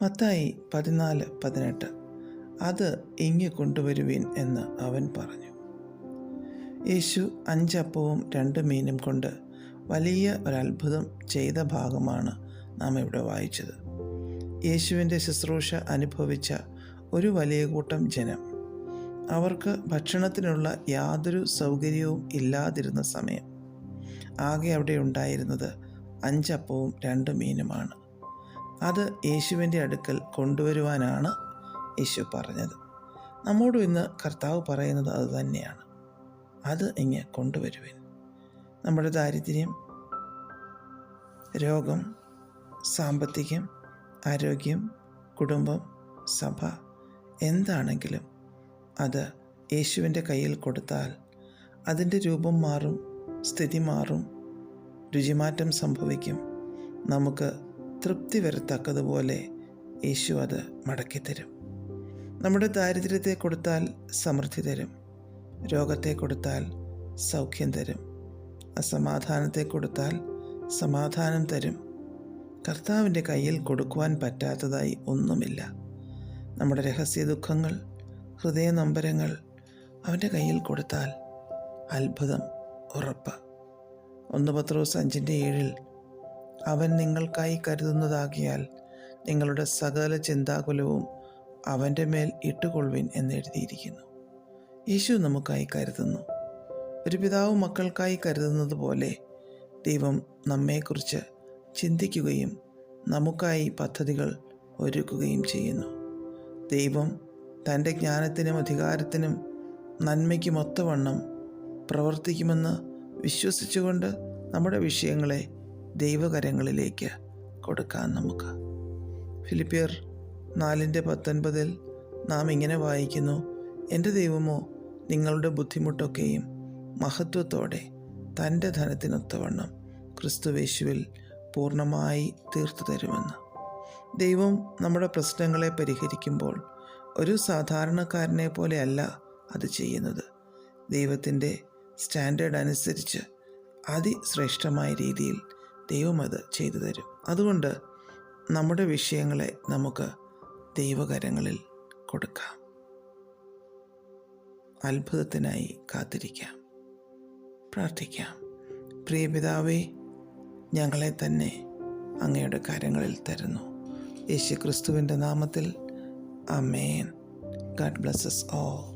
മത്തായി 14:18 അത് ഇങ്ങ് കൊണ്ടുവരുവീൻ എന്ന് അവൻ പറഞ്ഞു. യേശു 5 അപ്പവും 2 മീനും കൊണ്ട് വലിയ ഒരത്ഭുതം ചെയ്ത ഭാഗമാണ് നാം ഇവിടെ വായിച്ചത്. യേശുവിൻ്റെ ശുശ്രൂഷ അനുഭവിച്ച ഒരു വലിയ കൂട്ടം ജനം, അവർക്ക് ഭക്ഷണത്തിനുള്ള യാതൊരു സൗകര്യവും ഇല്ലാതിരുന്ന സമയം, ആകെ അവിടെ ഉണ്ടായിരുന്നത് 5 അപ്പവും 2 മീനുമാണ്. അത് യേശുവിൻ്റെ അടുക്കൽ കൊണ്ടുവരുവാനാണ് യേശു പറഞ്ഞത്. നമ്മോടും ഇന്ന് കർത്താവ് പറയുന്നത് അതുതന്നെയാണ്. അത് ഇങ്ങ് കൊണ്ടുവരുവിൻ. നമ്മുടെ ദാരിദ്ര്യം, രോഗം, സാമ്പത്തികം, ആരോഗ്യം, കുടുംബം, സഭ, എന്താണെങ്കിലും അത് യേശുവിൻ്റെ കയ്യിൽ കൊടുത്താൽ അതിൻ്റെ രൂപം മാറും, സ്ഥിതി മാറും, രുചിമാറ്റം സംഭവിക്കും. നമുക്ക് തൃപ്തി വരത്തക്കതുപോലെ യേശു അത് മടക്കിത്തരും. നമ്മുടെ ദാരിദ്ര്യത്തെ കൊടുത്താൽ സമൃദ്ധി തരും, രോഗത്തെ കൊടുത്താൽ സൗഖ്യം തരും, അസമാധാനത്തെ കൊടുത്താൽ സമാധാനം തരും. കർത്താവിൻ്റെ കയ്യിൽ കൊടുക്കുവാൻ പറ്റാത്തതായി ഒന്നുമില്ല. നമ്മുടെ രഹസ്യ ദുഃഖങ്ങൾ, ഹൃദയ നൊമ്പരങ്ങൾ അവൻ്റെ കയ്യിൽ കൊടുത്താൽ അത്ഭുതം ഉറപ്പ്. 1 പത്രോസ് 5:7 അവൻ നിങ്ങൾക്കായി കരുതുന്നതാകിയാൽ നിങ്ങളുടെ സകല ചിന്താകുലവും അവൻ്റെ മേൽ ഇട്ടുകൊള്ളുവിൻ എന്നെഴുതിയിരിക്കുന്നു. യേശു നമുക്കായി കരുതുന്നു. ഒരു പിതാവ് മക്കൾക്കായി കരുതുന്നത് പോലെ ദൈവം നമ്മെക്കുറിച്ച് ചിന്തിക്കുകയും നമുക്കായി പദ്ധതികൾ ഒരുക്കുകയും ചെയ്യുന്നു. ദൈവം തൻ്റെ ജ്ഞാനത്തിനും അധികാരത്തിനും നന്മയ്ക്കും ഒത്തവണ്ണം പ്രവർത്തിക്കുമെന്ന് വിശ്വസിച്ചുകൊണ്ട് നമ്മുടെ വിഷയങ്ങളെ ദൈവകരങ്ങളിലേക്ക് കൊടുക്കാൻ നമുക്ക്. ഫിലിപ്പിയർ 4:19 നാം ഇങ്ങനെ വായിക്കുന്നു: എൻ്റെ ദൈവമോ നിങ്ങളുടെ ബുദ്ധിമുട്ടൊക്കെയും മഹത്വത്തോടെ തൻ്റെ ധനത്തിനൊത്തവണ്ണം ക്രിസ്തുവേശുവിൽ പൂർണ്ണമായി തീർത്തു തരുമെന്ന്. ദൈവം നമ്മുടെ പ്രശ്നങ്ങളെ പരിഹരിക്കുമ്പോൾ ഒരു സാധാരണക്കാരനെ പോലെയല്ല അത് ചെയ്യുന്നത്. ദൈവത്തിൻ്റെ സ്റ്റാൻഡേർഡ് അനുസരിച്ച് അതിശ്രേഷ്ഠമായ രീതിയിൽ ദൈവം അത് ചെയ്തു തരും. അതുകൊണ്ട് നമ്മുടെ വിഷയങ്ങളെ നമുക്ക് ദൈവകരങ്ങളിൽ കൊടുക്കാം. അത്ഭുതത്തിനായി കാത്തിരിക്കാം, പ്രാർത്ഥിക്കാം. പ്രിയ പിതാവേ, ഞങ്ങളെ തന്നെ അങ്ങയുടെ കരങ്ങളിൽ തരുന്നു. യേശു ക്രിസ്തുവിൻ്റെ നാമത്തിൽ ആമേൻ. God bless us all.